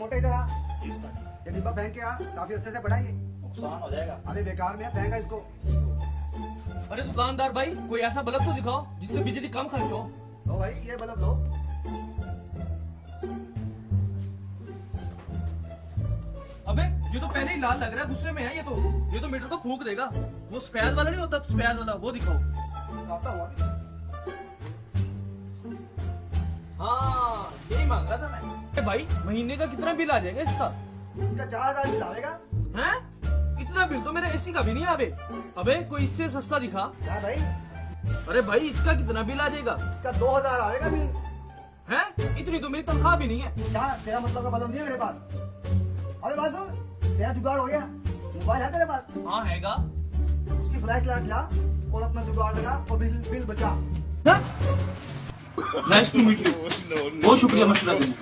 मोटे इधर आ, ये डिब्बा फेंक के आ, काफी अरसे से पड़ा है ये। नुकसान हो जाएगा। अरे बेकार में है, फेंका इसको। अरे दुकानदार भाई, कोई ऐसा बल्ब तो दिखाओ जिससे बिजली कम खर्च हो। लो भाई ये बल्ब लो। अबे ये तो पहले ही लाल लग रहा है, गुस्से में है ये तो मीटर को फूक देगा। वो सफेद वाला नहीं होता, सफेद वाला वो दिखाओ। आता हूँ अभी। हाँ यही मांग रहा था मैं। अरे भाई महीने का कितना बिल आ जाएगा इसका? इसका 4000 बिल आएगा। हैं? इतना बिल तो मेरे एसी का भी नहीं है। अबे कोई इससे सस्ता दिखा। क्या भाई, अरे भाई इसका कितना बिल आ जाएगा? इसका 2000 आएगा बिल। हैं? इतनी तो मेरी तनख्वाह भी नहीं है। क्या तेरा मतलब का बल्ब नहीं है मेरे पास? अरे बात सुन, तेरा जुगाड़ हो गया, मोबाइल है तेरे पास? हाँ हैगा। उसकी फ्लैश लाइट ला और अपना जुगाड़ लगा और बिल बचा। Nice to meet you. बहुत शुक्रिया मशवरा देने।